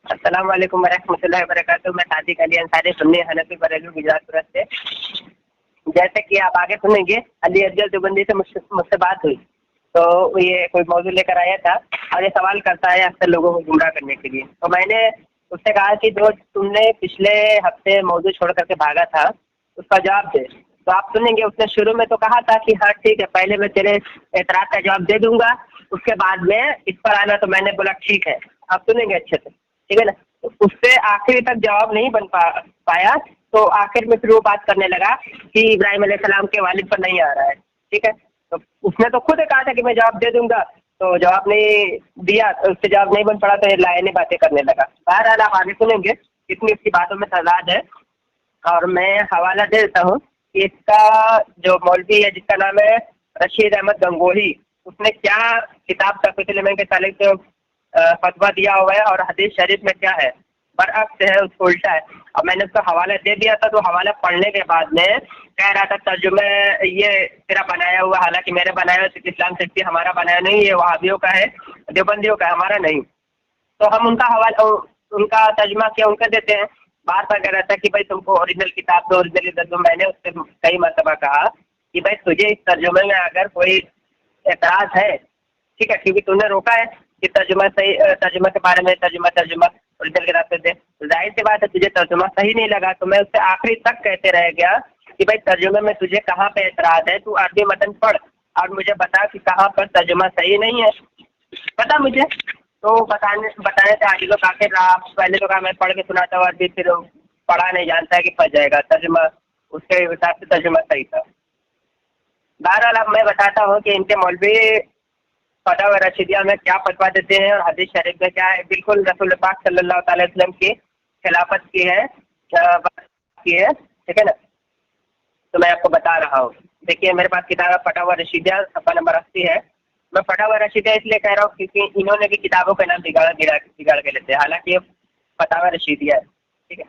अस्सलाम वालेकुम वरहमतुल्लाहि वबरकातुहू। मैं सादिक अली अंसारी सुन्नी हनफी बरेलवी गुजरात सूरत से। जैसे कि आप आगे सुनेंगे, अली अफजल देवबंदी से मुझसे बात हुई, तो ये कोई मौजूद लेकर आया था और ये सवाल करता है अक्सर लोगों को गुमराह करने के लिए। तो मैंने उससे कहा कि जो तुमने पिछले हफ्ते मौजूद छोड़ करके भागा था उसका जवाब दे। तो आप सुनेंगे, उसने शुरू में तो कहा था कि हाँ ठीक है, पहले मैं तेरे एतराज़ का जवाब दे दूंगा, उसके बाद में इस पर आना। तो मैंने बोला ठीक है। आप सुनेंगे अच्छे से, ठीक है ना। तो उससे आखिरी तक जवाब नहीं बन पाया, तो आखिर में फिर वो बात करने लगा कि इब्राहिम अलैहिस्सलाम के वालिद पर नहीं आ रहा है, ठीक है। तो उसने तो खुद कहा था कि मैं जवाब दे दूंगा, तो जवाब नहीं दिया, तो उससे जवाब नहीं बन पड़ा, तो ये लायनी बातें करने लगा। बहरहाल आप आगे सुनेंगे, कितनी इसकी बातों में तजाद है। और मैं हवाला दे देता हूँ कि इसका जो मौलवी है जिसका नाम है रशीद अहमद गंगोही, उसने क्या किताब तक़वीतुल ईमान के ताल्लुक से फतवा दिया हुआ है और हदीस शरीफ में क्या है, बरअक्स है, उसको उल्टा है। अब मैंने उसका हवाला दे दिया था, तो हवाला पढ़ने के बाद में कह रहा था तर्जुमे ये तेरा बनाया हुआ, हालांकि मेरे बनाया हुआ इस्लाम शक्ति हमारा बनाया नहीं, ये वहाबियों का है, देवबंदियों का है, हमारा नहीं। तो हम उनका हवाला, उनका तर्जुमा क्या उनका देते हैं। बार बार कह रहा था कि भाई तुमको ओरिजिनल किताब दो, ओरिजिनल दे दो। मैंने उससे कई मरतबा कहा कि भाई तुझे इस तर्जुमे में अगर कोई एतराज़ है, ठीक है, क्योंकि तूने रोका है कि तर्जुमा सही, तर्जुमा के बारे में तर्जुमा ओरिजिनल किताब से दे, तो जाहिर सी बात है तुझे तर्जुमा सही नहीं लगा। तो मैं उससे आखिरी तक कहते रह गया कि भाई तर्जुमे में तुझे कहाँ पे एतराज़ है, तू अरबी मतन पढ़ और मुझे बता कि कहाँ पर तर्जुमा सही नहीं है, पता मुझे। तो बताने से आगे तो काफी रहा। पहले तो कहा मैं पढ़ के सुनाता हूँ अरबी, फिर पढ़ा नहीं जानता है कि फंस जाएगा, तर्जुमा उसके हिसाब से तर्जुमा सही था। बहरहाल अब मैं बताता हूँ कि इनके मौलवी फतवा रशीदिया में क्या फतवा देते हैं और हदीस शरीफ में क्या है। बिल्कुल रसूल पाक सल्लल्लाहु अलैहि वसल्लम की खिलाफत की है, ठीक है ना। तो मैं आपको बता रहा हूँ, देखिए मेरे पास किताब है फतवा रशीदिया, सफ़ा नंबर 80 है। मैं फतवा रशीदिया इसलिए कह रहा हूँ क्योंकि इन्होंने भी किताबों का नाम बिगाड़ के लेते हैं, हालांकि ये फतवा रशीदिया है, ठीक है।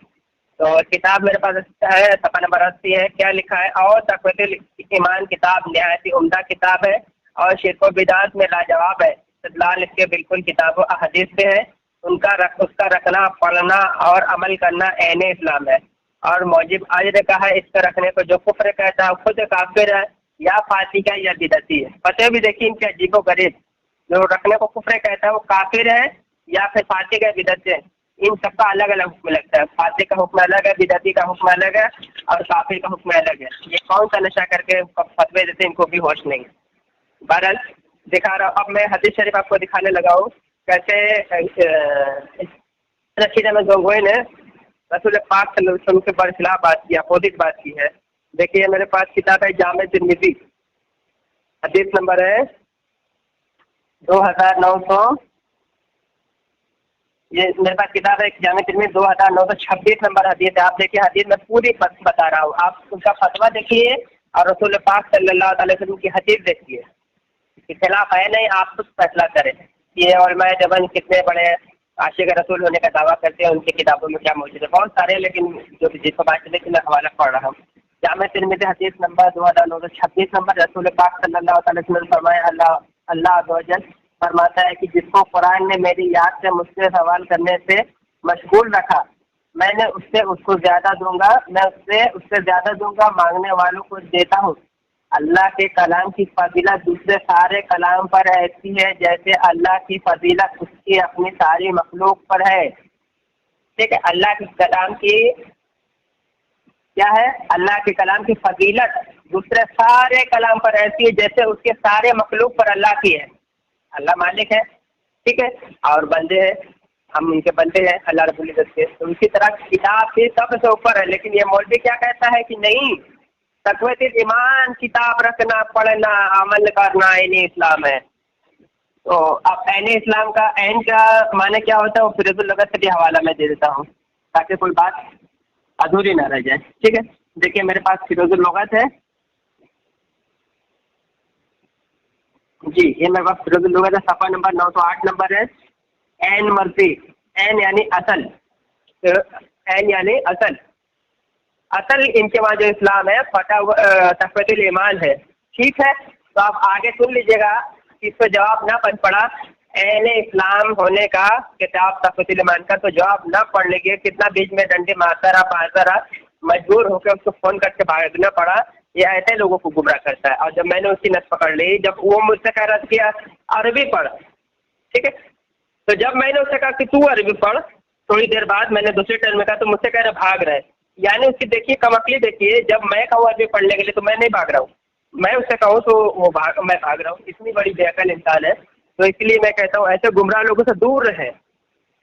तो किताब मेरे पास है, सफ़ा नंबर 80 है। क्या लिखा है, और तक़वीतुल ईमान किताब निहायत ही उम्दा किताब है और शिर्क व बिदात में लाजवाब है। इस्तिदलाल इसके बिल्कुल किताब व अहदीस से है। उसका रखना, पढ़ना और अमल करना ऐन इस्लाम है। और मौजिब अज्र का है इसका रखने को, जो कुफ्र कहता है खुद काफिर है या फासिक है या बिदती है। पते भी देखिए इनके अजीबो गरीब, जो रखने को कुफ्र कहता है वो काफिर है या फिर फासिक है, बिदत है। इन सबका अलग अलग हुक्म लगता है। फासिक का हुक्म अलग है, बिदती का हुक्म अलग है और काफिर का हुक्म अलग है। ये कौन सा नशा करके फतवे देते इनको भी होश नहीं। बहरहाल दिखा रहा हूँ, अब मैं हदीस शरीफ आपको दिखाने लगा हूँ कैसे रशीद अहमद गंगोही ने रसूल पाक सल्लल्लाहु अलैहि वसल्लम के बरखिलाफ बात की, अपोजिट बात की है। देखिए मेरे पास किताब है जामे तिर्मिज़ी, हदीस नंबर है 2900, ये मेरे पास किताब है जामे तिर्मिज़ी 2926 नंबर हदीस है। आप देखिए हदीस में पूरी बता रहा हूँ, आप उसका फतवा देखिए और रसूल पाक सल्लल्लाहु अलैहि वसल्लम की हदीस देखिए, इसके खिलाफ है नहीं, आप खुद फैसला करें। ये उलमाए देवबंद कितने बड़े आशिक रसूल होने का दावा करते हैं, उनकी किताबों में क्या मौजूद है, बहुत सारे, लेकिन जो जिसको बात चले मैं हवाला पढ़ रहा हूँ। जामे तिर्मिज़ी हदीस नंबर 2926 नंबर, रसूल पाक सल्लल्लाहु अलैहि वसल्लम फरमाया, अल्लाह अज़्ज़ व जल फरमाता है कि जिसको कुरान ने मेरी याद से मुझसे सवाल करने से मशगूल रखा, मैंने उससे उसको ज्यादा दूंगा, मैं उससे उससे ज्यादा दूंगा, मांगने वालों को देता हूँ। अल्लाह के कलाम की फजीलत दूसरे सारे कलाम पर ऐसी है जैसे अल्लाह की फजीलत उसकी अपनी सारी मखलूक पर है, ठीक है। अल्लाह के कलाम की क्या है, अल्लाह के कलाम की फजीलत दूसरे सारे कलाम पर ऐसी है जैसे उसके सारे मखलूक पर अल्लाह की है। अल्लाह मालिक है, ठीक है, और बंदे हैं, हम उनके बंदे हैं अल्लाह रब्बुल इज्जत के, तो उनकी तरह किताब भी सबसे ऊपर है। लेकिन ये मौलवी क्या कहता है कि नहीं, तक़वीतुल ईमान किताब रखना, पढ़ना, अमल करना ऐन इस्लाम है। तो अब ऐन इस्लाम का ऐन का माने क्या होता है, वो फिरोजुल लगत से भी हवाला मैं दे देता हूँ ताकि कोई बात अधूरी ना रह जाए, ठीक है। देखिए मेरे पास फिरोजुल लगत है जी, ये मेरे पास फिरोजुल लगत है, सफ़ा नंबर 908 नंबर है। ऐन मर्जी, ऐन यानी असल, ऐन यानी असल, असल इनके वहाँ जो इस्लाम है तक़वीतुल ईमान है, ठीक है। तो आप आगे सुन लीजिएगा, इस पर जवाब ना बन पड़ा एने इस्लाम होने का किताब तफसील ईमान का, तो जवाब न पढ़ने के कितना बीच में डंडे मारता रहा, मजबूर होकर उसको फोन करके भागना पड़ा। ये ऐसे लोगों को गुमराह करता है। और जब मैंने उसकी नस पकड़ ली, जब वो मुझसे कह रहा था कि अरबी पढ़, ठीक है, तो जब मैंने उससे कहा कि तू अरबी पढ़, थोड़ी देर बाद मैंने दूसरे टर्न में कहा तो मुझसे कह रहा भाग रहा है। यानी उसकी देखिए कमअक्ली देखिए, जब मैं कहूँ अरबी पढ़ने के लिए तो मैं नहीं भाग रहा हूँ, मैं उससे कहूँ तो मैं भाग रहा हूँ। इतनी बड़ी बेअकल इंसान है। तो इसलिए मैं कहता हूँ ऐसे गुमराह लोगों से दूर रहें,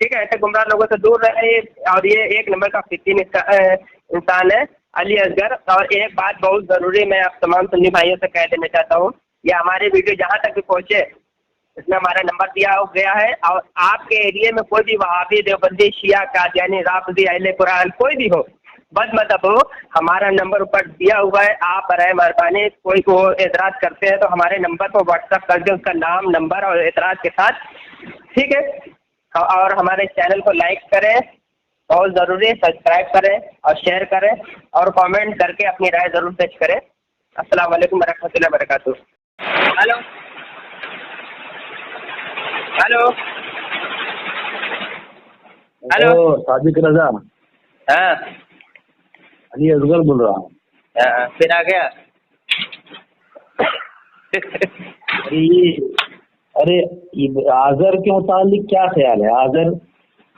ठीक है, ऐसे गुमराह लोगों से दूर रहे। और ये एक नंबर का फितीन इंसान है अली असगर। और एक बात बहुत ज़रूरी मैं आप तमाम सुन्नी भाइयों से कह देना चाहता हूँ, ये हमारे वीडियो जहाँ तक भी पहुँचे इसमें हमारा नंबर दिया गया है। और आपके एरिया में कोई भी वहाबी, देवबंदी, शिया, कादियानी, राफिदी, अहले कुरान कोई भी हो, बद मजहब हो, हमारा नंबर ऊपर दिया हुआ है। आप बराए मेहरबानी कोई को एतराज़ करते हैं तो हमारे नंबर पर व्हाट्सअप कर दें, उसका नाम, नंबर और एतराज़ के साथ, ठीक है। और हमारे चैनल को लाइक करें, बहुत ज़रूरी है, सब्सक्राइब करें और शेयर करें और कमेंट करके अपनी राय ज़रूर पेश करें। अस्सलाम वालेकुम वरहमतुल्लाहि वबरकातुहू। हेलो हेलो हेलो, सादिक रजा। हाँ अली असगर बोल रहा हूँ। फिर आ गया। अरे आजर के मुतालिक क्या ख्याल है? आजर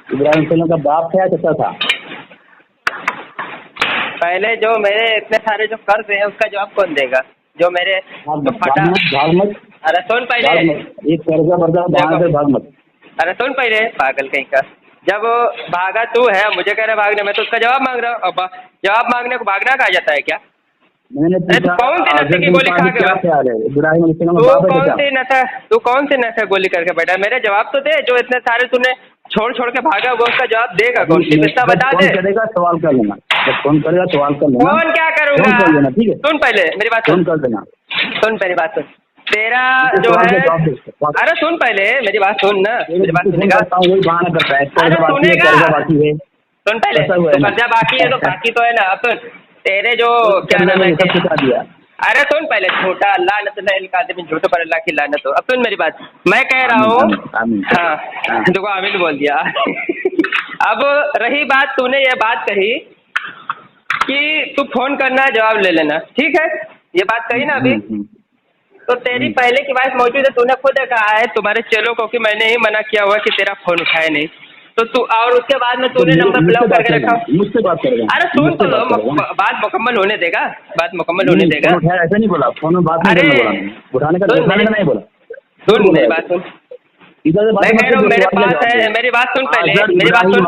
इब्राहिम सल्लम का बाप था या चाचा था? पहले जो मेरे इतने सारे जो कर्ज हैं उसका जवाब कौन देगा? जो मेरे जो फटा, भागमत, अरे सुन पहले, एक कर्जा बर्दा भागमत। अरे सुन पहले पागल कहीं का, जब भागा तू है, मुझे कह रहा भागने, मैं तो उसका जवाब मांग रहा हूँ। अब जवाब मांगने को भागना कहा जाता है क्या? मैंने पूछा कौन सी नशे की गोली खा के, तू कौन सी नशे गोली करके बैठा? मेरे जवाब तो दे, जो इतने सारे तूने छोड़ छोड़ के भागा वो उसका जवाब देगा कौन? कितना बता दे। करेगा सवाल कर लेना, फोन करेगा सवाल कर लेना। फोन क्या करूंगा? कर लेना, ठीक है। सुन पहले मेरी बात, फोन कर देना। सुन मेरी बात सुन, तेरा जो है, अरे सुन पहले मेरी बात सुन ना, मेरी बात सुनेगा? वही बहाना करता है, अरे सुनेगा, बाकी है। सुन पहले, कर्जा बाकी है तो बाकी तो है ना। अब सुन, तेरे जो क्या नाम है, दिया। अरे सुन पहले, झूठा लानत झूठे पर अल्लाह की लानत हो। अब सुन मेरी बात, मैं कह रहा हूँ, हाँ देखो आमीन बोल दिया। अब रही बात, तूने ये बात कही कि तू फोन करना है जवाब ले लेना, ठीक है, ये बात कही ना अभी, तो तेरी पहले की बात मौजूद है। तूने खुद कहा है तुम्हारे चेलों को कि मैंने ही मना किया हुआ कि तेरा फोन उठाए नहीं, तो तू, और उसके बाद में तूने नंबर ब्लॉक करके रखा। मुझसे बात करेगा? अरे सुन तो लो, बात मुकम्मल होने देगा, बात मुकम्मल होने देगा। ऐसा नहीं बोला, फोन में बात नहीं बोला, उठाने का नहीं बोला। सुन मेरी बात सुन, मैं कह रहा हूँ मेरे पास है, मेरी बात सुन पहले, मेरी बात सुन,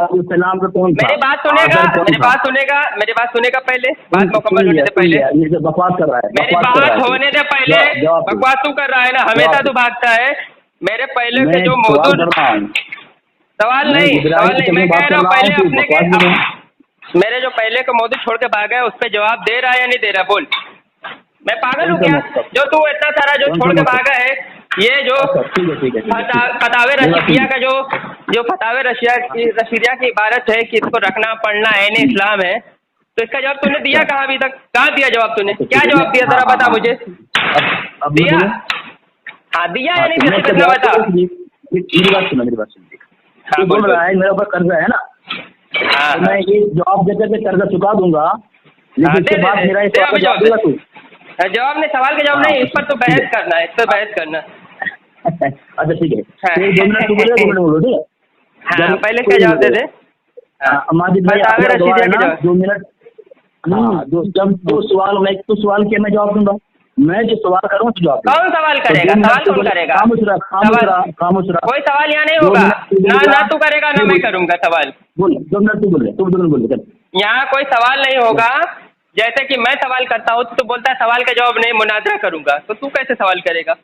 मेरी बात सुनेगा, मेरी बात सुनेगा, मेरी बात सुनेगा पहले, बात मुकम्मल होने से पहले, बकवास कर रहा है, मेरी बात होने से पहले बकवास तू कर रहा है ना, हमेशा तू भागता है। मेरे पहले से जो मौजूद सवाल नहीं, मैं कह रहा हूँ पहले अपने के, मेरे जो पहले का मौजूद छोड़ के भागा है उस पर जवाब दे रहा है या नहीं दे रहा? बोल, मैं पागल हूँ क्या? जो तू इतना सारा जो छोड़ के भागा है, ये जो फतावे रशिया का जो फतावे रशिया की इबारत है कि इसको रखना पढ़ना ऐन इस्लाम है, तो इसका जवाब तूने दिया कहाँ अभी तक? कहाँ दिया जवाब तूने? क्या जवाब दिया जरा बता मुझे। दिया? हाँ दिया या नहीं दिया बता। मेरी बात सुन, हाँ बोल रहा है मेरे ऊपर कर्जा है ना, हाँ, मैं ये जवाब देकर के कर्जा चुका दूंगा, लेकिन इसके बाद मेरा जवाब देगा तू? जवाब नहीं, सवाल का जवाब नहीं, इस पर तो बहस करना है, इस पर बहस करना। अच्छा ठीक है, 2 मिनट तू बोले, 2 मिनट बोलो, ठीक है? हाँ पहले क्या जवाब दे दे? 2 मिनट। जब तू सवाल किया मैं जवाब दूंगा, मैं जो सवाल करूँ तो जवाब। कौन सवाल करेगा? सवाल कौन करेगा? खामोश रहा। कोई सवाल यहाँ नहीं होगा, ना तू करेगा ना मैं करूँगा सवाल। बोल, 2 मिनट तू बोल, 2 मिनट बोल। यहाँ कोई सवाल नहीं होगा। जैसे कि मैं सवाल करता हूँ तो बोलता है सवाल का जवाब नहीं, मुनाजरा करूँगा, तो तू कैसे सवाल करेगा?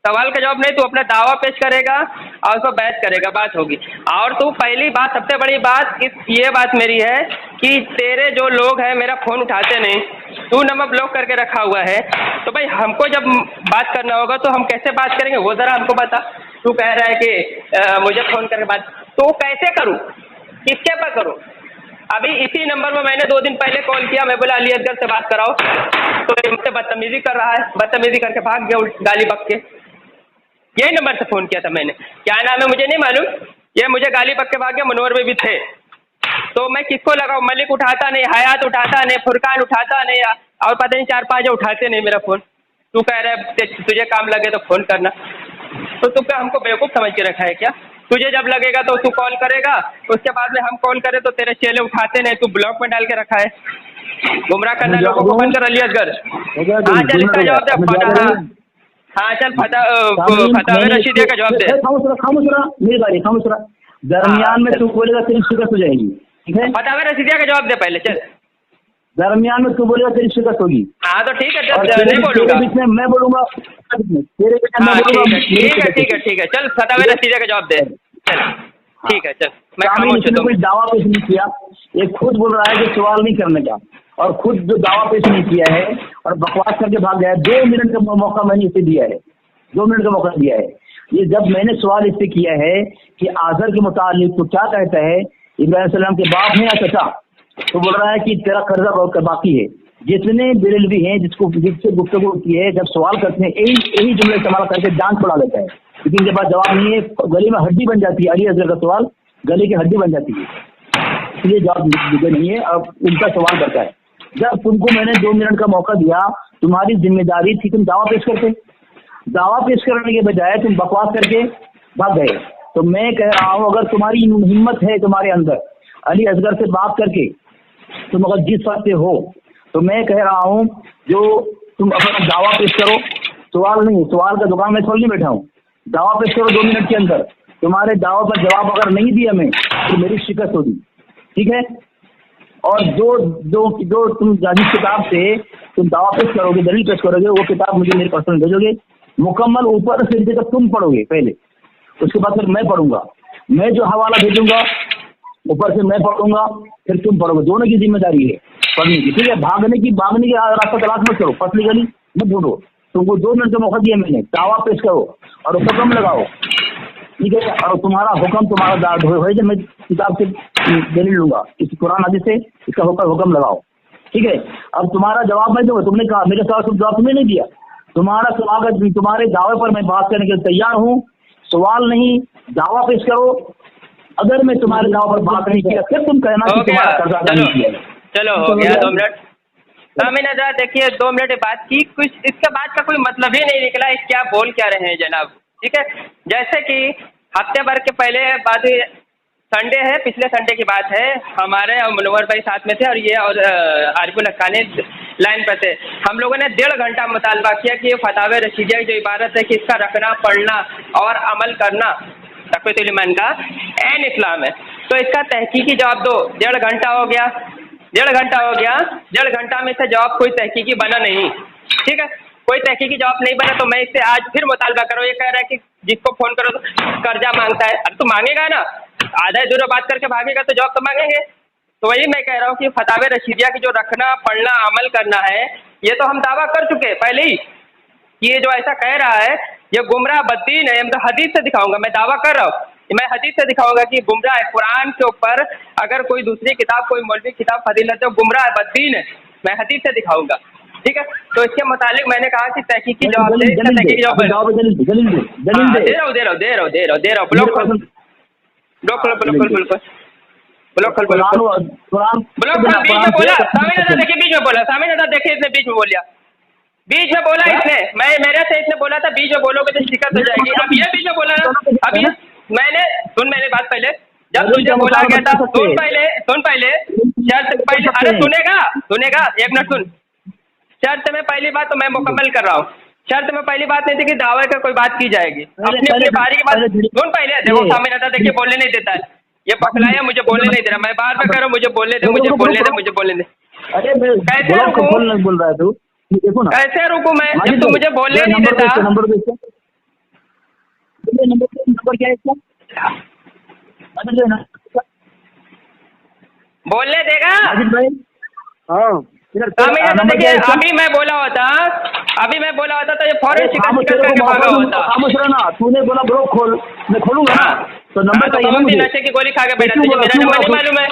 सवाल का जवाब नहीं, तू अपना दावा पेश करेगा और उसको बहस करेगा, बात होगी। और तू पहली बात, सबसे बड़ी बात ये बात मेरी है कि तेरे जो लोग हैं मेरा फ़ोन उठाते नहीं, तू नंबर ब्लॉक करके रखा हुआ है, तो भाई हमको जब बात करना होगा तो हम कैसे बात करेंगे वो ज़रा हमको बता। तू कह रहा है कि मुझे फ़ोन करके बात, तो कैसे करूँ, किसके पर करूँ? अभी इसी नंबर में मैंने 2 दिन पहले कॉल किया, मैं बोला अली असगर से बात कराओ, तो मुझसे बदतमीज़ी कर रहा है, बदतमीज़ी करके भाग गया गाली बक के। यही नंबर से फ़ोन किया था मैंने। क्या नाम है मुझे नहीं मालूम, ये मुझे गाली बक के भाग गया, मनोहर में भी थे। तो मैं किसको लगाऊं? मलिक उठाता नहीं, हयात उठाता नहीं, फुरकान उठाता नहीं, और पता नहीं 4-5 उठाते नहीं मेरा फ़ोन। तू कह रहा है तुझे काम लगे तो फ़ोन करना। तो तू क्या हमको बेवकूफ़ समझ के रखा है क्या? तुझे जब लगेगा तो तू कॉल करेगा, उसके बाद में हम कॉल करें तो तेरे चेले उठाते नहीं, तू ब्लॉक में डाल के रखा है। गुमराह करना लोगों को बंद कर, अली असगर। हाँ चल, इसका जवाब दे। हाँ चल, फतवा रशीदिया का जवाब दे। खामोश रहा। दरमियान में तू बोलेगा तेरी शिकस्त हो जाएगी, ठीक है? फतवा रशीदिया का जवाब दे पहले, चल। दरमियान में तू बोलेगा तेरी शिकस्त होगी। हाँ तो ठीक है, नहीं बोलूंगा। बीच में मैं बोलूंगा, तेरे बीच में मैं बोलूंगा। ठीक है, चल फतवा रशीदिया का जवाब दे, चल। ठीक है चल, मैं खामोश हूं। कोई दावा पेश नहीं किया, ये खुद बोल रहा है कि सवाल नहीं करने का, और खुद जो दावा पेश नहीं किया है और बकवास करके भाग गया है। 2 मिनट का मौका मैंने इसे दिया है, 2 मिनट का मौका दिया है। ये जब मैंने सवाल इससे किया है कि आज़र के मुतालिक तो क्या कहता है, इब्राहिम सलाम के बाप हैं या चचा, तो बोल रहा है कि तेरा कर्जा बहुत बाकी है। जितने बेरेलवी हैं जिससे गुफ्तगू की है, जब सवाल करते हैं यही जुमले इस्तेमाल करके जान छुड़ा लेता है, क्योंकि इनके पास जवाब नहीं है। गले में हड्डी बन जाती है, अली असगर का सवाल गले की हड्डी बन जाती है, इसलिए जवाब नहीं है। अब उनका सवाल करता है, जब तुमको मैंने 2 मिनट का मौका दिया, तुम्हारी जिम्मेदारी थी तुम दावा पेश करते। दावा पेश करने के बजाय तुम बकवास करके भाग गए। तो मैं कह रहा हूँ, अगर तुम्हारी हिम्मत है तुम्हारे अंदर अली असगर से बात करके तुम अगर जीत सकते हो, तो मैं कह रहा हूँ जो तुम अपना दावा पेश करो। सवाल नहीं, सवाल का दुकान में खोल नहीं बैठा हूँ। दावा पेश करो 2 मिनट के अंदर। तुम्हारे दावा पर जवाब अगर नहीं दिया मैं, तो मेरी शिकस्त होगी, ठीक है? और जो तुम जिस किताब से तुम दावा पेश करोगे, दलील पेश करोगे, वो किताब मुझे मेरे पर्सनल भेजोगे, मुकम्मल ऊपर से नीचे तक तुम पढ़ोगे पहले, उसके बाद फिर मैं पढ़ूंगा। मैं जो हवाला भेजूंगा ऊपर से मैं पढ़ूंगा, फिर तुम पढ़ोगे। दोनों की जिम्मेदारी है पढ़ने की, ठीक है? भागने की रास्ता तलाश मत करो, पतली गली मत ढूंढो। तुमको 2 मिनट का मौका दिया मैंने, दावा पेश करो और हुक्म लगाओ, ठीक है? और तुम्हारा हुक्म तुम्हारा हो, मैं किताब से दलील लूंगा, इस कुरान हदीस से इसका हुक्म लगाओ, ठीक है? अब तुम्हारा जवाब मैं दूंगा। तुमने कहा मेरे सवाल जवाब तुमने नहीं दिया। तुम्हारा स्वागत, तुम्हारे दावे पर मैं बात करने के लिए तैयार हूँ। सवाल नहीं, दावा पेश करो। अगर मैं तुम्हारे दावा पर बात नहीं किया, फिर तुम कहना कि तुम्हारा कर्जा नहीं किया। चलो हो गया 2 मिनट। मैंने जरा देखिए 2 मिनट बात की, कुछ इसका बात का कोई मतलब ही नहीं निकला। क्या बोल क्या रहे हैं जनाब, ठीक है? जैसे कि हफ्ते भर के पहले बात, संडे है, पिछले संडे की बात है, हमारे और मनोहर भाई साथ में थे और ये और आरिफुल हक्कानी लाइन पर थे। हम लोगों ने 1.5 घंटा मुतालबा किया कि ये फतवा रशीदिया की जो इबारत है कि इसका रखना, पढ़ना और अमल करना तक़वियतुल ईमान का ऐन इस्लाम है, तो इसका तहकीकी जवाब दो। 1.5 घंटा हो गया, 1.5 घंटा में से जवाब कोई तहकीकी बना नहीं, ठीक है? कोई तहकीकी जवाब नहीं बना, तो मैं इससे आज फिर मुतालबा करो। ये कह रहा है कि जिसको फ़ोन करो तो कर्जा मांगता है। अब तो मांगेगा ना, आधा अधूरा बात करके भागेगा तो जवाब तो मांगेंगे। तो वही मैं कह रहा हूँ कि फतवा रशीदिया की जो रखना, पढ़ना, अमल करना है, ये तो हम दावा कर चुके पहले ही कि ये जो ऐसा कह रहा है ये गुमराह बद्दीन है। मैं तो हदीस से दिखाऊंगा, मैं दावा कर रहा हूँ, मैं हदीस से दिखाऊंगा कि गुमराह है। कुरान के ऊपर अगर कोई दूसरी किताब, कोई मौलवी किताब फजीलत है, गुमराह बद्दीन है, मैं हदीस से दिखाऊंगा, ठीक है? तो इसके मुतालिक मैंने कहा कि तहकीकी जवाब दे, तहकीकी जवाब दे रहा हूँ। बीच में बोला इसने, मैं मेरे से इसने बोला था बीच में बोलोगे तो शिकस्त हो जाएगी। अब ये बीच में बोला ना, अब ये मैंने बात पहले जब तुझे बोला गया था, सुन पहले शर्त पहले, अरे सुनेगा 1 मिनट सुन। शर्त में पहली बात तो मैं मुकम्मल कर रहा हूँ। शर्त में पहली बात नहीं थी कि दावे का कोई बात की जाएगी। अपनी बारी की बात सुन पहले। देखो सामने आता देखिए बोलने नहीं देता है, ये पकड़ाया, मुझे बोलने नहीं दे रहा। मैं बार बार कह रहा हूँ मुझे बोलने दे। कैसे रुकूं? देखो ना, कैसे रुकूं मैं जब तुम मुझे बोलने नहीं देता? नंबर क्या है इसका? बोलने देगा? हाँ, देखिए अभी मैं बोला होता तो ये फौरन शिकस्त करके भागा होता। खामोश रहना, तूने बोला ब्रो खोल, मैं खोलूंगा ना। तो नंबर तो हम भी नशे की गोली खा के बैठा, तुझे मेरा नंबर नहीं मालूम है?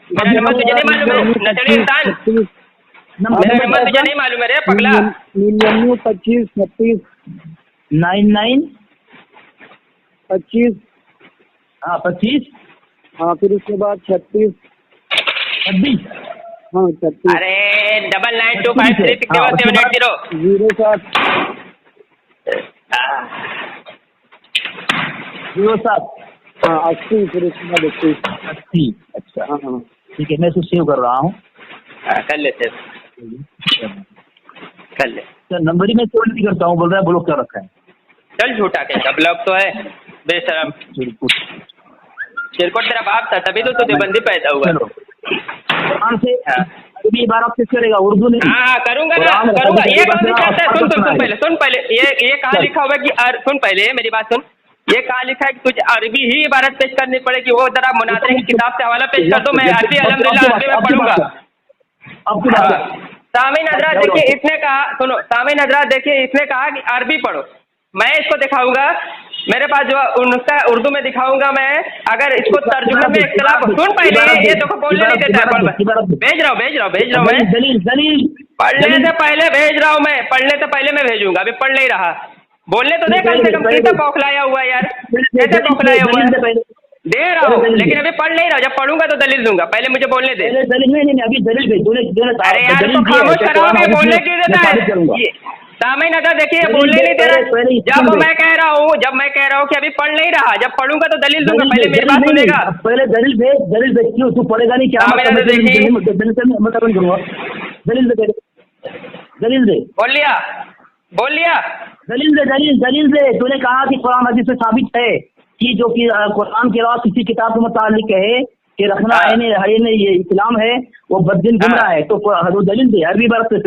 मेरा नंबर तुझे नहीं मालूम है? नशेड़ी इंसान, मेरा नंबर तुझे नहीं मालूम है रे पगला? 99 25 36 99 25। हाँ 25। हाँ फिर उसके बाद 36। 26। हाँ 36। अरे 9925360780। 07। 07। हाँ 80। फिर उसके बाद 80। 80। अच्छा हाँ हाँ ठीक है, मैं इसको सेव कर रहा हूँ। कर लेते कर ले। सर नंबर ही मैं सेव नहीं करता हूँ, बोल रहा है ब्लॉक कर रखा है। चल झूठा कहेगा, ब्लॉक तो है बेशरम। चिरकुट तेरा बाप था, तभी तो तुझे बंदी पैदा हुआ। चलो कुरान से हाँ अरबी इबारत किस करेगा, उर्दू नहीं। हाँ करूंगा ना, करूंगा। ये कौन सी शर्त है? सुन पहले ये कहाँ लिखा हुआ है कि सुन पहले मेरी बात सुन। ये कहाँ लिखा है कि तुझे अरबी ही इबारत पेश करनी पड़ेगी? वो जरा मुनाज़रे की किताब से हवाला पेश कर दो, मैं अरबी अल्हम्दुलिल्लाह अरबी में पढ़ूंगा। सामीन हज़रात देखिए इसने कहा, सुनो सामीन हज़रात देखिए इसने कहा कि अरबी पढ़ो। मैं इसको दिखाऊंगा, मेरे पास जो उनका उर्दू में दिखाऊंगा मैं। अगर इसको तर्जुमे में इख्तिलाफ, सुन पहले ये देखो बोलने नहीं देता है। भेज रहा हूँ मैं, पढ़ने से पहले भेज रहा हूँ मैं, पढ़ने से पहले मैं भेजूंगा। अभी पढ़ नहीं रहा, बोलने तो दे कम से कम। कैसे बौखलाया हुआ यार, कैसे बौखलाया हुआ है? दे रहा हूँ लेकिन अभी पढ़ नहीं रहा। जब पढ़ूंगा तो दलील दूंगा, पहले मुझे बोलने दे। अभी दलील भेज। अरे यार तो खामोश कराओगे, बोलने क्यों देता है? सामीन हज़रात देखिए बोलने नहीं दे रहा। जब मैं कह रहा हूँ कि अभी पढ़ नहीं रहा, जब पढ़ूंगा तो दलील दूंगा। पहले मेरी बात सुनेगा। पहले दलील भेज क्यों? तू पढ़ेगा नहीं क्या? दलील दे। बोल लिया। दलील दे। तूने कहा कि कुरान हदीस से साबित है कि जो कि कुरान के अलावा किसी किताब के मुतालिक है कि रखना ये इस्लाम है, वो बददिन गुमराह है। तो दलील दे, अरबी बात से।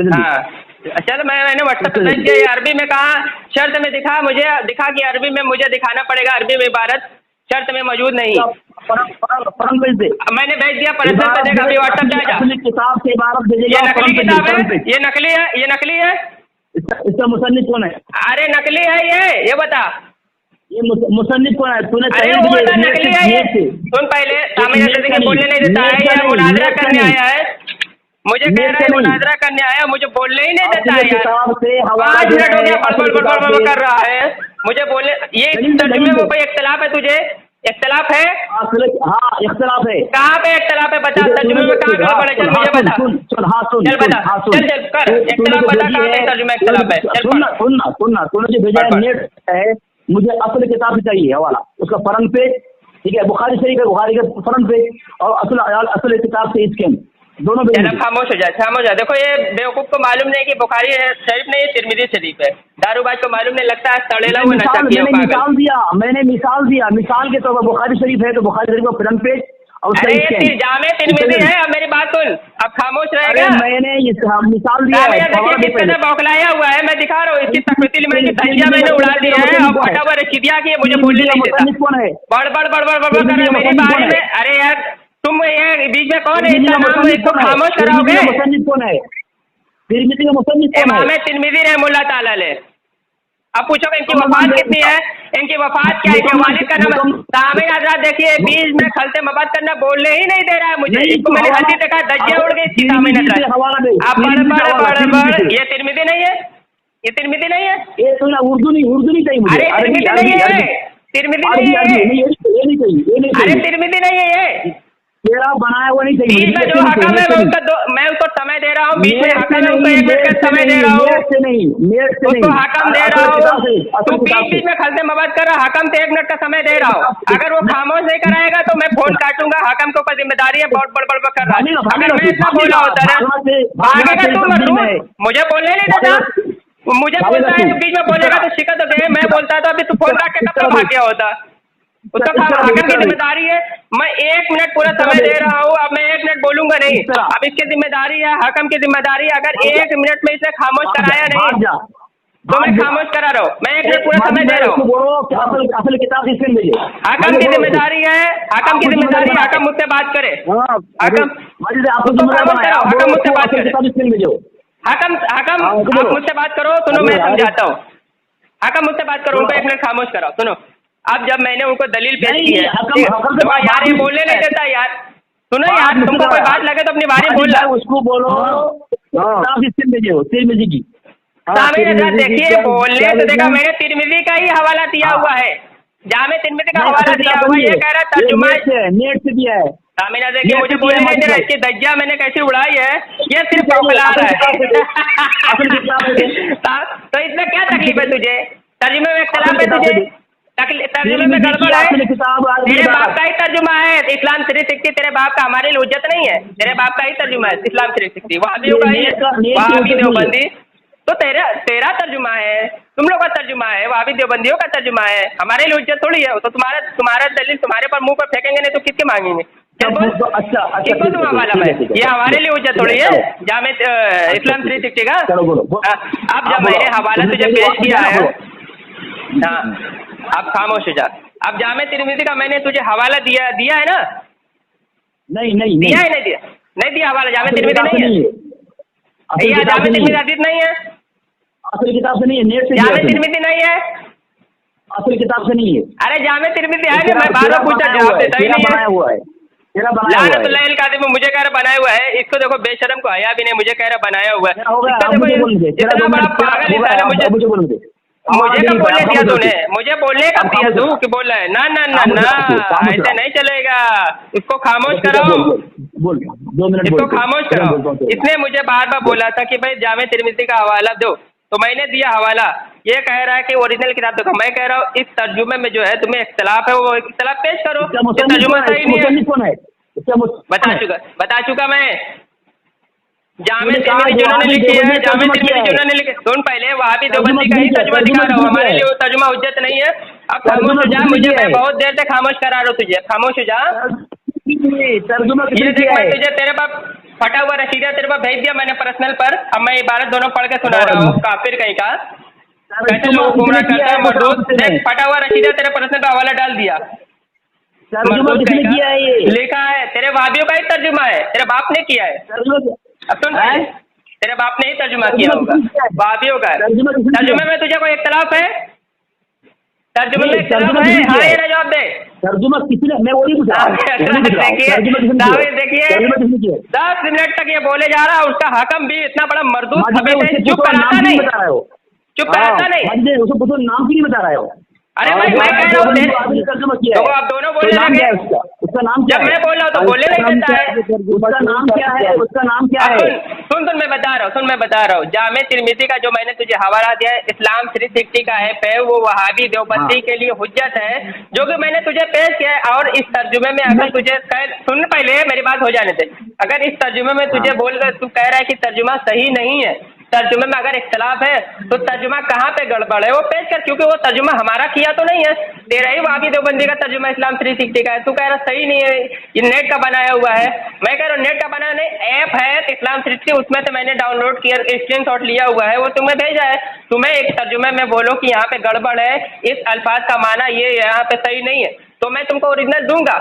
चल मैंने व्हाट्सएप पे भेज दिया। अरबी में कहा शर्त में दिखा कि अरबी में मुझे दिखाना पड़ेगा। अरबी में इबारत शर्त में मौजूद नहीं। फरन भेज दे। मैंने भेज दिया, परंत पे देख। अभी व्हाट्सएप पे जा। किताब से इबारत भेजेगा। ये नकली किताब है, ये नकली है। इसका मुसन्निफ कौन है? अरे नकली है ये बता। ये मुसन्निफ कौन है? तूने अरे वो बता नकली है ये। सुन पहले सामीन हज़रात के बोलने नहीं देता है। ये मुनाज़रा करने आया है, मुझे कह रहा है मुनाज़रा करने आया, मुझे बोलने ही नहीं देता है यार। 5 मिनट हो गया बड़बड़ कर रहा है, मुझे बोलने। ये तर्जुमे में कोई इख्तिलाफ है तुझे? इख्तिलाफ है? हाँ इख्तिलाफ है। कहाँ पे इख्तिलाफ है बता, तर्जुमे में कहाँ गड़बड़ है? चल मुझे बता, चल बता, चल कर इख्तिलाफ बता, कहाँ पे तर्जुमे इख्तिलाफ है? सुनना तूने जो भेजा है नेट है, मुझे असल किताब से चाहिए हवाला, उसका फ्रंट पेज। ठीक है, बुखारी शरीफ है, बुखारी का फ्रंट पेज और असल किताब से इसके दोनों। खामोश हो जाए। देखो ये बेवकूफ को मालूम नहीं कि बुखारी शरीफ नहीं, तिरमिज़ी शरीफ है। दारूबाज को मालूम नहीं, लगता है सड़ेला हुआ नशा किया। मैंने मिसाल दिया मिसाल के तौर पर। बुखारी शरीफ है तो बुखारी शरीफ का फ्रंट पेज और अरे जामे तिरमिज़ी है। अब मेरी बात सुन, अब खामोश रहेगा। मैंने मिसाल दिया है। देखिए किस तरह बौखलाया हुआ है, मैं दिखा रहा हूँ। इसकी तकरीर में धज्जियां मैंने उड़ा दी है और फटा हुआ रशीदिया की मुझे बोलने नहीं देता। बड़बड़ कर रहा है मेरी बारे में। अरे यार तुम ये बीच में कौन है? इसको खामोश कराओगे? कौन है? तिरमिज़ी का मुसन्निफ कौन है? इमाम तिरमिज़ी रहमतुल्लाह ताला अलैह। अब पूछोगे इनकी वफात कितनी है? इनकी वफात क्या है? इनके वालिद का नाम सामीन हज़रात देखिए बीच में खलते मबाद करना बोलने ही नहीं दे रहा है मुझे। इसको मैंने हल्दी देखा, धज्जियां उड़ गई इसकी। सामीन हज़रात अब बड़ ये तिरमिज़ी नहीं है? ये तिरमिज़ी नहीं है? उर्दू नहीं चाहिए मुझे। अरे तिरमिज़ी नहीं है, तिरमिज़ी नहीं है। अरे तिरमिज़ी नहीं है ये। तेरा बनाया हुआ नहीं चाहिए। बीच में जो हकम है मैं उसको समय दे रहा हूँ। बीच में हकम है उसको 1 मिनट का समय दे रहा हूँ। उसको हकम दे रहा हूँ। तू बीच में खलते मबाद कर रहा। हकम से 1 मिनट का समय दे रहा हूँ। अगर वो खामोश नहीं कराएगा तो मैं फोन काटूंगा। हकम के ऊपर जिम्मेदारी है, बहुत बड़बड़ कर रहा है। अगर मैं इतना बोला होता है भागेगा तू मजदूर, मुझे बोलने नहीं देता। मुझे बोलता है बीच में बोलेगा तो शिकत हो गई। मैं बोलता तो अभी तू फोन काट के कब तक भाग गया होता। उसका हकम की जिम्मेदारी है। मैं 1 मिनट पूरा समय दे रहा हूँ, अब मैं 1 मिनट बोलूंगा नहीं। अब इसकी जिम्मेदारी है, हकम की जिम्मेदारी है। अगर 1 मिनट में इसे खामोश कराया नहीं तो मैं खामोश करा रहा हूँ। मैं 1 मिनट पूरा समय दे रहा हूँ। असल किताब हकम की जिम्मेदारी है, हकम की जिम्मेदारी है। हकम मुझसे बात करे, हकम मुझसे बात करे। हकम आप मुझसे बात करो, सुनो मैं समझाता हूँ। हकम मुझसे बात करो, उनको 1 मिनट खामोश कराओ। सुनो, अब जब मैंने उनको दलील पेश की है तो यार ये बोलने नहीं देता यार। सुनो यार, तुमको कोई बात लगे तो अपनी बारी बोल लो। उसको बोलो तिरमिज़ी की। सामीन हज़रात देखिए बोलने तो देखा, मैंने तिरमिज़ी का ही हवाला दिया हुआ है। जामे तिरमिज़ी का हवाला दिया हुआ, ये कह रहा है तर्जुमा नेट से दिया है। सामिना देखिए मुझे बोलने नहीं दे रहा, इसकी दज्जा मैंने कैसी उड़ाई है, ये सिर्फ बौखला रहा है। तो इसमें क्या तकलीफ है तुझे? तर्जुमे में इख्तिलाफ है तुझे? तर्जुमे में गड़बड़ है? तेरे बाप का ही तर्जुमा है इस्लाम 360, तेरे बाप का, हमारे लिए हुज्जत नहीं है, तेरे बाप का ही तर्जुमा है इस्लाम 360, वहाबियों का ही है, वहाबी देवबंदी। तो तेरा तर्जुमा है, तुम लोग का तर्जुमा है, वहाबी देवबंदियों का तर्जुमा है, हमारे लिए हुज्जत थोड़ी है। तो तुम्हारा दलील तुम्हारे पर मुंह पर फेंकेंगे नहीं तो किसके मांगेंगे? अच्छा किसको दूंगा मालूम है? ये हमारे लिए हुज्जत थोड़ी है जामे इस्लाम 360 का। अब जब मैंने हवाला तुझे पेश किया है, हाँ अब खामोश हो जा। अब जामे तिरमिज़ी का मैंने तुझे हवाला दिया है ना? नहीं दिया है, नहीं दिया हवाला? जामे तिरमिज़ी नहीं है, जामे तिरमिज़ी हदीस नहीं है, असल किताब से नहीं है, नेट से जामे तिरमिज़ी नहीं है, असल किताब से नहीं है। अरे जामे तिरमिज़ी है, मैं बार-बार पूछा जवाब देता ही नहीं है। तेरा बनाया हुआ है, मुझे कह रहा बनाया हुआ है, इसको देखो बेशरम को हया भी नहीं, मुझे कह रहा बनाया हुआ है। इतना बड़ा पागल इंसान है, मुझे कब बोलने दिया तूने? मुझे बोलने कब दिया तू कि बोल रहा है? ना ऐसे नहीं चलेगा, इसको खामोश कराओ, इसको खामोश कराओ। इसने मुझे बार बार बोला था कि भाई जामे तिरमिज़ी का हवाला दो, तो मैंने दिया हवाला। ये कह रहा है कि ओरिजिनल किताब देखो, मैं कह रहा हूँ इस तर्जुमे में जो है तुम्हें इख्तिलाफ है, वो इख्तिलाफ पेश करो, तर्जुमा सही नहीं है। बता चुका मैं। जामे तिरमिज़ी जिन्होंने लिखी है, जामे तिरमिज़ी जिन्होंने लिखी, सुन पहले, वहाबी देवबंदी का ही तर्जुमा दिखा रहा हूँ, हमारे लिए वो तर्जुमा हुज्जत नहीं है। अब खामोश हो जा, मुझे मैं बहुत देर से खामोश करा रहा हूँ तुझे, खामोश हो जा। ये देख मैं तुझे, तेरे पास फटा हुआ रसीदा तेरे पास भेज दिया मैंने पर्सनल पर, अब मैं इबारत दोनों पढ़ के सुना रहा हूँ, काफिर कहीं का कैसे लोग गुमराह करते हैं मरदूद। देख फटा हुआ रसीदा तेरे पर्सनल का हवाला डाल दिया, लिखा है तेरे वाबियों का ही तर्जुमा है, तेरे बाप ने किया है। अब सुन, तेरे बाप ने ही तर्जुमा किया होगा, वाबियों का है। तर्जुमे में तुझे कोई इख्तिलाफ है? तर्जुमे में इख्तिलाफ है? हाँ या ना जवाब दे। तर्जुमा किसने? मैं वही पूछा। देखिए 10 मिनट तक ये बोले जा रहा है, उसका हकम भी इतना बड़ा मरदूद चुप कराता नहीं, चुप कराता नहीं, उसको पूछो नाम भी नहीं बता रहा है वो। अरे भाई मैं कह रहा हूँ तो आप दोनों बोलने लगे, उसका नाम क्या जब मैं बोल रहा हूँ तो बोलने नहीं देता है। उसका नाम क्या है? उसका नाम क्या है? सुन मैं बता रहा हूँ जामे तिरमिज़ी का जो मैंने तुझे हवाला दिया है, इस्लाम 360 का है, वो वहाबी देवबंदी के लिए हुज्जत है, जो कि मैंने तुझे पेश किया है। और इस तर्जुमे में अगर तुझे सुन, पहले मेरी बात हो जाने दे, अगर इस तर्जुमे में तुझे बोल कर तू कह रहा है कि तर्जुमा सही नहीं है, तर्जुमे में अगर इख्तिलाफ है तो तर्जुमा कहाँ पे गड़बड़ है वो पेश कर, क्योंकि वो तर्जुमा हमारा किया तो नहीं है, तेरा ही वहाबी देवबंदी का तर्जुमा इस्लाम 360 का है। तू कह रहा सही नहीं है, ये नेट का बनाया हुआ है। मैं कह रहा हूँ नेट का बनाया नहीं, ऐप है इस्लाम 360, उसमें से मैंने डाउनलोड किया, स्क्रीनशॉट लिया हुआ है, वो तुम्हें भेजा है। तुम्हें एक तर्जुमे में बोलो कि यहाँ पे गड़बड़ है, इस अल्फाज का माना ये यहाँ पे सही नहीं है, तो मैं तुमको ओरिजिनल दूंगा।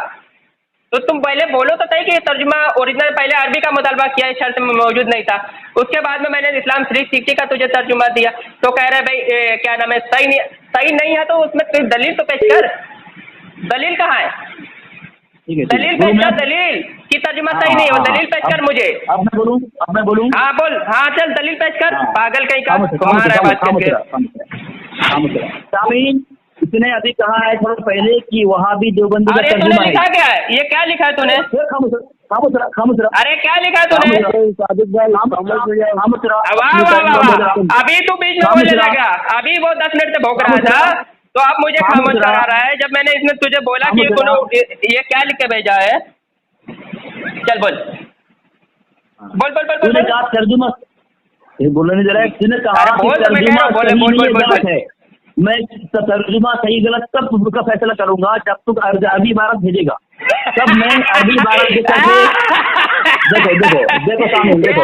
तो तुम पहले बोलो तो सही कि तर्जुमा ओरिजिनल, पहले अरबी का मुतालबा किया, इस शर्त में मौजूद नहीं था, उसके बाद में मैंने इस्लाम 360 का तुझे तर्जुमा दिया, तो कह रहे भाई क्या नाम है, सही नहीं है, तो उसमें कोई दलील तो पेश कर। दलील कहाँ है? दलील पेश कर, दलील की तर्जुमा सही नहीं है, वो दलील पेश कर मुझे। अब मैं बोलूं? हाँ बोल, हाँ चल दलील पेश कर, पागल कहीं का घुमा रहा है बात करके। इसने अभी कहा है थोड़ा पहले कि वहाँ भी देवबंदी का तर्जुमा है। लिखा क्या है? ये क्या लिखा है तूने? खामोश रहा। अरे क्या लिखा है तूने? अभी तू बीच में बोलने लगा, अभी वो 10 मिनट से भौंक रहा था, तो अब मुझे खामोश करा रहा है, जब मैंने इसमें तुझे बोला कि तूने ये क्या लिख के भेजा है। चल बोल तर्जुमा बोलने नहीं दे रहा है। तूने कहा मैं तर्जुमा सही गलत तब उसका फैसला करूंगा जब तू अरबी इबारत भेजेगा, तब मैं अरबी इबारत देखो सामने देखो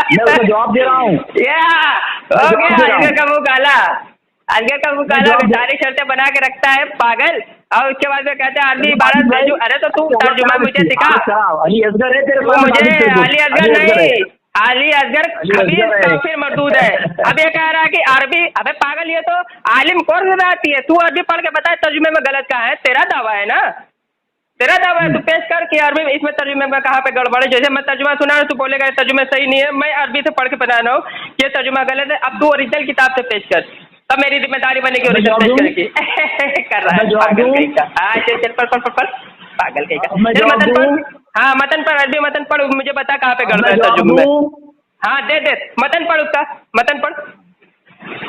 मैं उसका जवाब दे रहा हूँ। आगे का मुँह काला सारी शर्तें बना के रखता है पागल, और उसके बाद में कहते हैं अरबी इबारत भेजू। अरे तो तू तर्जुमा मुझे सिखा। अली असगर है तेरे पास? मुझे अली असगर नहीं, अली असगर काफिर मरदूद है। अब ये कह रहा है कि अरबी, अबे पागल ये तो आलिम कोर्स में आती है, तू अरबी पढ़ के बता तर्जुमे में गलत कहाँ है, तेरा दावा है ना, तेरा दावा है, तू पेश कर कि अरबी में इसमें तर्जुमे में कहाँ पे गड़बड़ है। जैसे मैं तर्जुमा सुना रहा हूँ, तू बोलेगा तर्जुमे सही नहीं है, मैं अरबी से पढ़ के बता रहा हूँ कि ये तर्जुमा गलत है। अब तू ओरिजिनल किताब से पेश कर, तब मेरी जिम्मेदारी बनेगी मैं ओरिजिनल जवाब पेश दूं? करने की। कर रहा मैं है जवाब पागल दूं? कहीं का। हाँ चल पढ़ पागल कहीं का। मैं चल जवाब मतन पढ़। दूं? हाँ मतन पढ़, अरबी मतन पढ़, मुझे बता कहाँ पे अब गड़बड़ मैं है जवाब तर्जुमे में। दूं? हाँ दे मतन पढ़ उसका, मतन पढ़।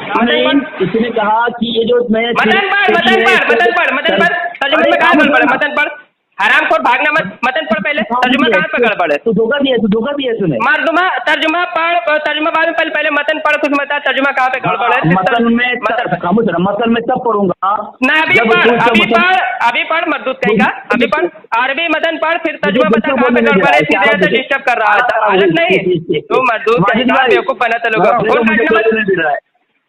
सामीन, इसने कहा कि ये जो मैं मतन पढ़ तर्जुमे में कहाँ गड़बड़ है, मतन पढ़। हराम खोर भागना मत, मतन पढ़ पहले, तर्जुमा कहाँ पे गड़बड़ है। तू धोखा दिया तूने। मर्दुमा तर्जुमा पढ़, तर्जुमा बाद में पहले मतन पढ़, कुछ बता तर्जुमा कहाँ पे गड़बड़ है। मतन में तब पढ़ूंगा ना अभी पढ़ मर्दूत कहीं का, अभी पढ़ अरबी मतन पढ़, फिर तर्जुमा बता कहाँ पे गड़बड़ है। सीधे ऐसे डिस्टर्ब कर रहा था, हालत नहीं तू मर्दूत कहीं का बेवकूफ बनाता लोग।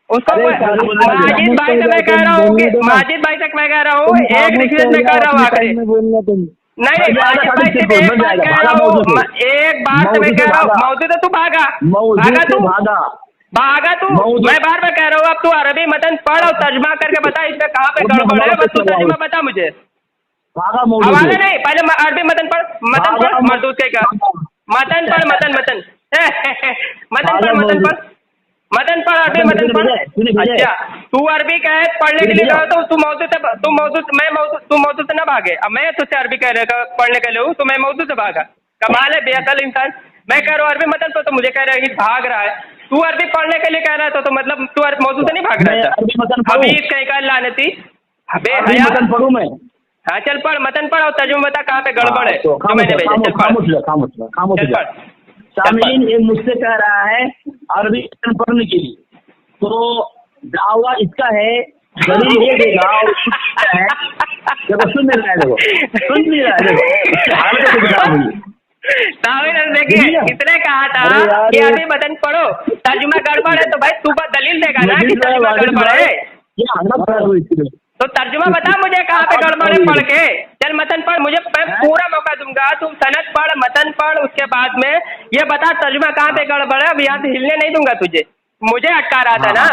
उसको माजिद भाई से मैं कह रहा हूँ कि माजिद भाई तक मैं कह रहा हूँ, एक डिसीजन में कर रहा हूँ आखिरी। नहीं माजिद भाई से एक बात कह रहा हूँ, एक बात मैं कह रहा हूँ, मौजूद है तू भागा तू। मैं बार बार कह रहा हूँ अब तू अरबी मतन पढ़ और तर्जमा करके बता इसमें कहाँ पे गड़बड़ है, बस तू तर्जमा बता मुझे। हवाला नहीं, पहले अरबी मतन पढ़ मरदूत के का मतन पढ़ मतन पढ़ अरबी मतन पढ़। अच्छा तू अरबी कहे पढ़ने के लिए कहो तो तू मौजूद से ना भागे। अब मैं तुझसे अरबी पढ़ने के लिए हूँ तो मैं मौजूद से भागा, कमाल है बेअकल इंसान। मैं कह रहा हूँ अरबी मतन तो मुझे कह रहा है कि भाग रहा है। तू अरबी पढ़ने के लिए कह रहा है तो मतलब तू मौजूद से नहीं भाग रहा था। अभी कहीं का लानती पढ़ू मैं। हाँ चल पढ़ मतन पढ़ और तर्जुमा बता कहाँ पे गड़बड़ है जो मैंने भेजा। चल पढ़। सामीन ये मुझसे कह रहा है अरबी पढ़ने के लिए, तो दावा इसका है, दलील ये देगा और देखो सुन नहीं रहा है देखिए किसने कहा था कि अभी मतन पढ़ो तर्जुमा गड़बड़ है, तो भाई तू दलील देगा ना कि तर्जुमा गड़बड़ है, तो तर्जुमा बता मुझे कहाँ पे गड़बड़ है पढ़ के। चल मतन पढ़, मुझे मैं पूरा मौका दूंगा, तू सनद पढ़ मतन पढ़, उसके बाद में ये बता तर्जुमा कहाँ पे गड़बड़ है। अब यहाँ से हिलने नहीं दूंगा तुझे, मुझे अटका रहा था ना।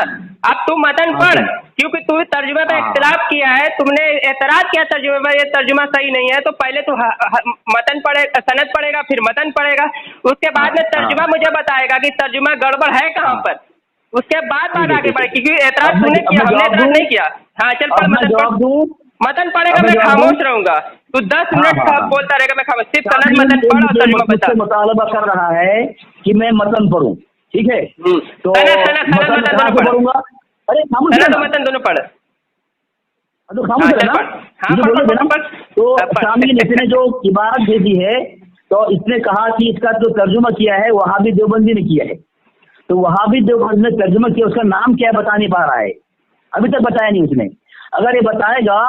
अब तू मतन पढ़ क्योंकि तू तर्जुमे पे इख्तिलाफ किया है, तुमने एतराज किया तर्जुमे में, ये तर्जुमा सही नहीं है, तो पहले तू मतन पढ़े सनद पढ़ेगा फिर मतन पढ़ेगा, उसके बाद में तर्जुमा मुझे बताएगा कि तर्जुमा गड़बड़ है कहाँ पर, उसके बाद बात आगे बढ़े क्योंकि एतराज तुमने किया, हमने एतराज नहीं किया। हाँ चल पढ़ मतन पढ़ेगा, मैं खामोश रहूंगा, तू 10 मिनट बोलता रहेगा, मैं खामोश। सिर्फ सनद मतन पढ़ और तर्जुमा बता। मुतालबा कर रहा है कि मैं मतन पढ़ूं, ठीक है, तो सनद मतन दोनों पढ़ूंगा। अरे सनद मतन दोनों पढ़, तो खामोश है ना। तो सामने इसने जो इबारत भेजी है तो इसने कहा कि इसका जो तर्जुमा किया है वहाबी देवबंदी ने किया है, तो वहाबी देवबंदी ने तर्जुमा किया, उसका नाम क्या बता नहीं पा रहा है, अभी तक बताया नहीं उसने। अगर ये बताएगा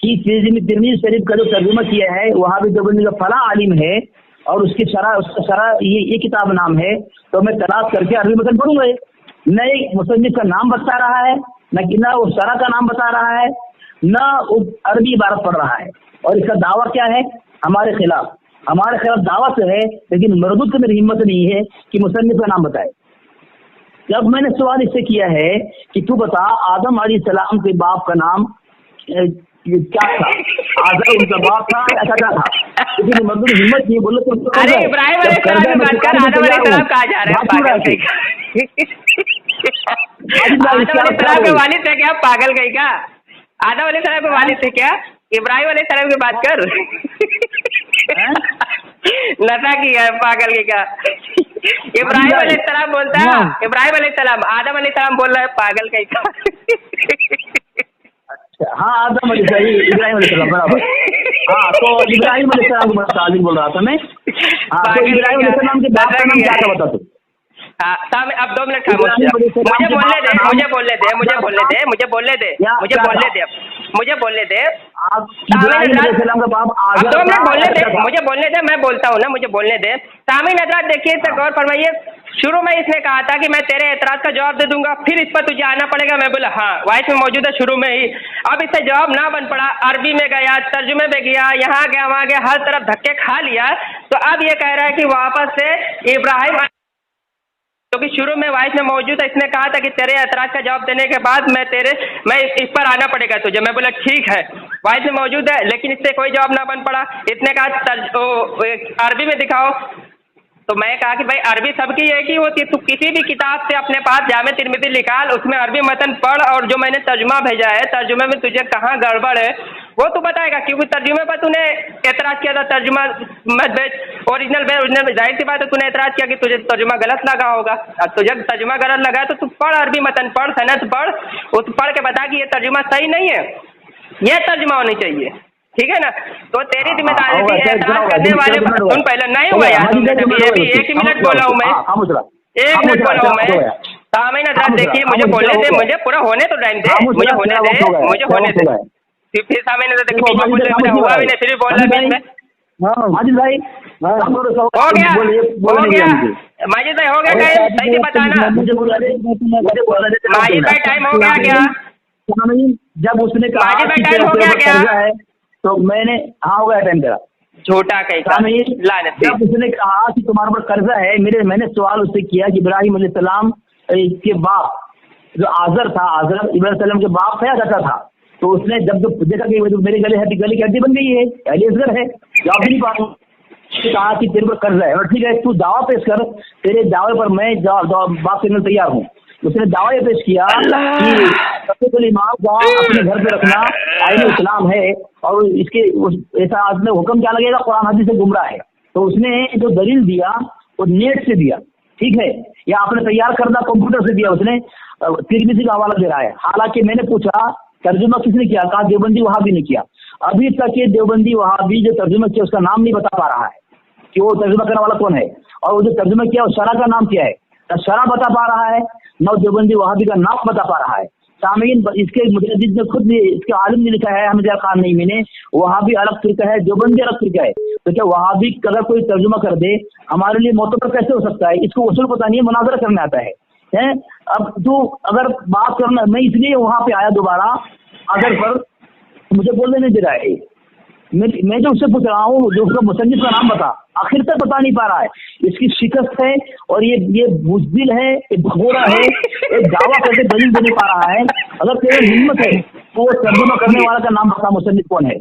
कि तिरमिज़ी शरीफ का जो तर्जुमा किया है वहाबी देवबंदी का फला आलिम है और उसकी उसका शरह ये किताब नाम है, तो मैं तलाश करके अरबी मतन पढ़ूंगा। न मुसन्निफ का नाम बता रहा है, न वो शरह का नाम बता रहा है, न अरबी इबारत पढ़ रहा है, और इसका दावा क्या है हमारे खिलाफ दावा से है, लेकिन मरदूद को मेरी हिम्मत नहीं है कि मुसन्निफ का नाम बताए। जब मैंने सवाल इससे किया है कि तू बता आदम अलैहिस्सलाम के बाप का नाम क्या था, आदम उनका बाप था या क्या था, लेकिन मरदूद हिम्मत नहीं बोले तो अरे इब्राहिम अलैहिस्सलाम की बात कर, आदम अलैहिस्सलाम कहाँ जा रहे हैं पागल कहीं का। आदम अलैहिस्सलाम के वालिद थे क्या पागल कहीं का, आदम अलैहिस्सलाम के वालिद थे क्या, इब्राहिम अलैहिस्सलाम की बात कर। नशा किया है पागल के क्या। इब्राहिम अलैहिस्सलाम बोलता है, इब्राहिम अलैहिस्सलाम आदम अलैहिस्सलाम बोल रहा है पागल कहीं का। हाँ आदम इब्राहिम अलैहिस्सलाम बराबर। हाँ तो इब्राहिम अलैहिस्सलाम को ताज़ीम बोल रहा था मैं। हाँ तो इब्राहिम अलैहिस्सलाम के बाप का नाम क्या था बता तू। हाँ अब 2 मिनट खामोश, मुझे बोलने दे। अब 2 मिनट बोलने दे, मुझे बोलने दे, मैं बोलता हूँ ना, मुझे बोलने दे। सामीन हज़रात देखिए इसे गौर फरमाइए, शुरू में इसने कहा था कि मैं तेरे एतराज का जवाब दे दूंगा, फिर इस पर तुझे आना पड़ेगा। मैं बोला हाँ वॉइस में मौजूद है शुरू में ही। अब इससे जवाब ना बन पड़ा, अरबी में गया, तर्जुमे में गया, यहाँ गया वहाँ गया, हर तरफ धक्के खा लिया, तो अब ये कह रहा है कि वापस से इब्राहिम, क्योंकि शुरू में वॉइस में मौजूद है, इसने कहा था कि तेरे एतराज का जवाब देने के बाद मैं इस पर आना पड़ेगा तुझे। मैं बोला ठीक है, वॉइस में मौजूद है, लेकिन इससे कोई जवाब ना बन पड़ा। इसने कहा अरबी में दिखाओ, तो मैं कहा कि भाई अरबी सबकी एक ही होती है, तू किसी भी किताब से अपने पास जामे तिरमिज़ी निकाल, उसमें अरबी मतन पढ़ और जो मैंने तर्जुमा भेजा है तर्जुमे में तुझे कहाँ गड़बड़ है वो तू बताएगा, क्योंकि तर्जुमे पर तूने एतराज़ किया था तर्जुमा मत भेज, ओरिजिनल भेज, जाहिर सी बात है तूने एतराज़ किया कि तुझे तर्जुमा गलत लगा होगा। अब तुझे तर्जुमा गलत लगा है तो तू पढ़ अरबी मतन पढ़, सनद पढ़, उस पढ़ के बता कि ये तर्जुमा सही नहीं है, ये तर्जुमा होनी चाहिए, ठीक है ना। तो तेरी जिम्मेदारी थी एतराज करने वाले, सुन पहले नहीं हुआ यार, एक ही मिनट बोला हूँ मैं, 1 मिनट बोला हूँ मैं। सामीन हज़रात देखिए मुझे बोलने दे, मुझे पूरा होने तो टाइम दे, मुझे होने दे, मुझे होने दे। फिर सामीन हज़रात देखिए बीच में बोल रहे, हुआ भी नहीं, फिर बोल रहा बीच में। माजिद भाई हो गया माजिद भाई, हो गया टाइम, सही से बताना माजिद भाई, टाइम हो गया क्या? जब उसने कहा टाइम हो गया क्या है तो मैंने हाँ हो गया टाइम तेरा, झूठा कहीं जब उसने कहा कि तुम्हारे पर कर्जा है, मैंने सवाल उससे किया कि इब्राहिम अलैहिस्सलाम के बाप जो आजर था, आजर इब्राहिम के बाप था या चाचा था, तो उसने जब देखा कि मेरे गले की हड्डी बन गई है, अली असगर है, जवाब भी नहीं पा रहा, कहा कि तेरे पर कर्जा है और ठीक है तू दावा पेश कर, तेरे दावे पर मैं बात करने तैयार हूँ। उसने दावा ये पेश किया कि सबसे पहले इमाम को अपने घर पे रखना आईन इस्लाम है और इसके ऐसा आदमी हुक्म क्या लगेगा, कुरान हदीस से गुमराह है। तो उसने जो दलील दिया वो नेट से दिया, ठीक है, या आपने तैयार करना कंप्यूटर से दिया, उसने तिरमिज़ी का हवाला दे रहा है। हालांकि मैंने पूछा तर्जुमा किसने किया, कहा देवबंदी वहाबी ने किया। अभी तक ये देवबंदी वहाबी जो तर्जुमा किया उसका नाम नहीं बता पा रहा है कि वो तर्जुमा करने वाला कौन है, और वो जो तर्जुमा किया वो शरा का नाम क्या है, न शरा बता पा रहा है, न देवबंदी वहाबी का नाम बता पा रहा है। सामीन इसके मुजद्दिद ने खुद इसके आलिम ने लिखा है, अहमद खान नईमी ने, वहाबी अलग तरीका है, देवबंदी अलग तरीका है। तो क्या वहाबी अगर कोई तर्जुमा कर दे हमारे लिए मोतबर कैसे हो सकता है? इसको उसूल पता नहीं है, मुनाजरा करने आता है। अब तू अगर बात करना, मैं इसलिए वहां पे आया दोबारा अगर पर मुझे बोलने नहीं दे रहा है, मैं जो उससे पूछ रहा हूँ जो उसका मुसन्निफ का नाम बता, आखिर तक बता नहीं पा रहा है। इसकी शिकस्त है और ये बुज़दिल है, ये भगोड़ा है, एक दावा करके दलील दे नहीं पा रहा है। अगर तेरे हिम्मत है तो वो तर्जुमा करने वाला का नाम बता, मुसन्निफ कौन है।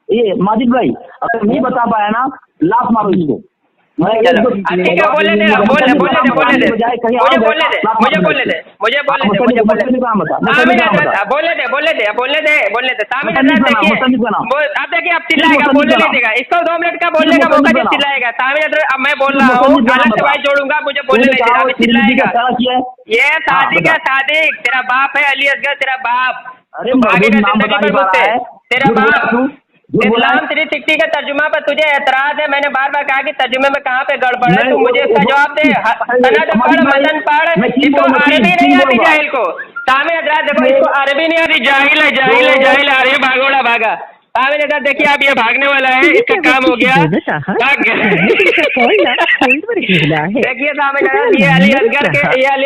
ये माजिद भाई अगर नहीं बता पाया ना, लात मारो इसको। ठीक है बोले दे, मुझे बोलने दे, बोले दे, अब देखिए अब चिल्लाएगा, बोलने नहीं देगा, इसको 2 मिनट का बोलने का मौका जब चिल्लाएगा। अब मैं बोल रहा हूँ अलग से भाई जोड़ूंगा, मुझे बोलने नहीं देगा, चिल्लाएगा। ये सादिक है, सादिक तेरा बाप है, अली असगर तेरा बाप, तेरा बाप। इस्लाम 360 का तर्जुमा पर तुझे एतराज है, मैंने बार बार कहा कि तर्जुमे में कहाँ पे गड़बड़ है, तू मुझे इसका जवाब दे। सनद पढ़, मतन पढ़, इसको अरबी नहीं आती जाहिल को। सामीन हज़रात देखो, इसको अरबी नहीं आती, जाहिल है, जाहिल है, जाहिल है, अरे भागोड़ा भागा। सामीन हज़रात देखिए आप ये भागने वाला है, इसका काम हो गया, भाग गया। देखिए सामीन हज़रात ये अली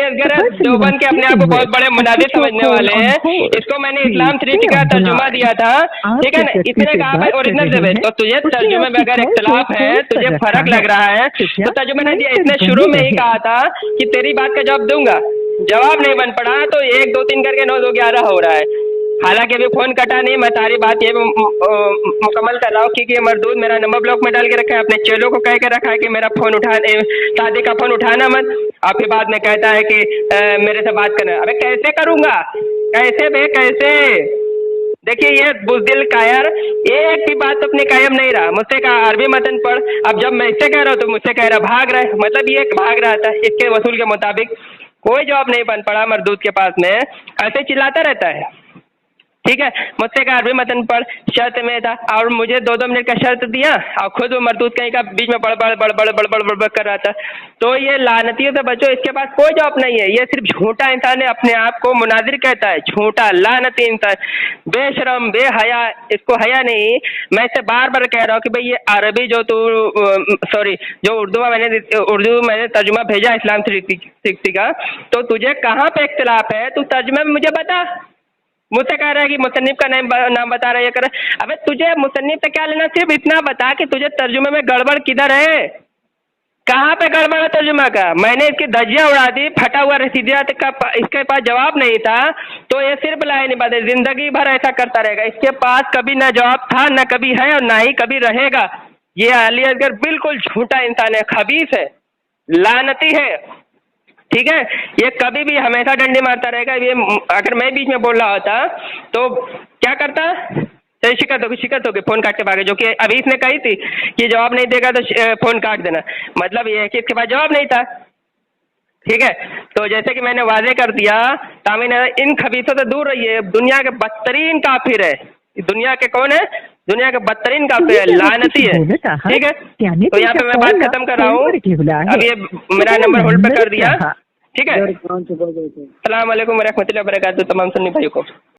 असगर देवबंद के अपने आप को बहुत बड़े मुनादिर समझने वाले हैं। इसको मैंने इस्लाम 360 का तर्जुमा दिया था, ठीक है ना, इसने कहा भाई ओरिजिनल से भेज, तो तुझे तर्जुमे में अगर इख्तिलाफ है, तुझे फर्क लग रहा है तो तर्जुमा नहीं दिया। इसने शुरू में ही कहा था कि तेरी बात का जवाब दूंगा, जवाब नहीं बन पड़ा तो 1 2 3 करके 9 2 11 हो रहा है। हालांकि अभी फोन कटा नहीं, मैं सारी बात ये मुकम्मल कर रहा हूँ क्योंकि ये मरदूद मेरा नंबर ब्लॉक में डाल के रखा है, अपने चेलों को कह के रखा है कि मेरा फोन शादी का फोन उठाना मत। और फिर बाद में कहता है कि मेरे से बात करना। अबे कैसे करूंगा, कैसे बे कैसे? देखिए ये बुज़दिल कायर एक भी बात अपने कायम नहीं रहा, मुझसे कहा अरबी मतन पढ़, अब जब मैं इससे कह रहा हूँ तो मुझसे कह रहा भाग रहा है, मतलब ये भाग रहा था। इसके वसूल के मुताबिक कोई जवाब नहीं बन पड़ा मरदूद के पास में, ऐसे चिल्लाता रहता है, ठीक है। मुझसे कहा अरबी मतन पढ़, शर्त में था और मुझे 2 मिनट का शर्त दिया और खुद वो मरदूद कहीं का बीच में बड़ कर रहा था। तो ये लानतियों से बचो, इसके पास कोई जवाब नहीं है, ये सिर्फ झूठा इंसान है, अपने आप को मुनाजिर कहता है, झूठा लानती इंसान, बेशरम बेहया, इसको हया नहीं। मैं इसे बार बार कह रहा हूँ कि भाई ये अरबी जो जो उर्दू मैंने तर्जुमा भेजा इस्लाम 360 का, तो तुझे कहाँ पे इख्तिलाफ है, तू तर्जुमे में मुझे बता। मुझसे कह रहा है कि मुसन्निफ का नाम बता रहा है, ये कर। अबे तुझे मुसन्निफ से क्या लेना, सिर्फ इतना बता कि तुझे तर्जुमे में गड़बड़ किधर है, कहाँ पे गड़बड़ है तर्जुमा का। मैंने इसकी धज्जियां उड़ा दी, फटा हुआ रसीदियात का इसके पास जवाब नहीं था, तो ये सिर्फ लाए नहीं बात है, जिंदगी भर ऐसा करता रहेगा। इसके पास कभी ना जवाब था, ना कभी है और ना ही कभी रहेगा। ये अली असगर बिल्कुल झूठा इंसान है, खबीस है, लानती है, ठीक है। ये कभी भी हमेशा डंडी मारता रहेगा। ये अगर मैं बीच में बोल रहा होता तो क्या करता, तो शिकायत होगी, फोन काट के भागे, जो कि अभी इसने कही थी कि जवाब नहीं देगा तो फोन काट देना। मतलब ये है कि इसके पास जवाब नहीं था, ठीक है। तो जैसे कि मैंने वादे कर दिया, तामीन इन खबीसों से दूर रहिए। दुनिया के बदतरीन काफिर है, दुनिया के कौन है, दुनिया के बदतरीन काफिर है, लानती है, ठीक है। तो यहाँ पे मैं बात खत्म कर रहा हूँ। अब ये मेरा नंबर होल्ड पे कर दिया, ठीक है। सर 5 बजे थे। अस्सलाम वालेकुम व रहमतुल्लाहि व बरकातहू तमाम सुन्नी भाइयों को।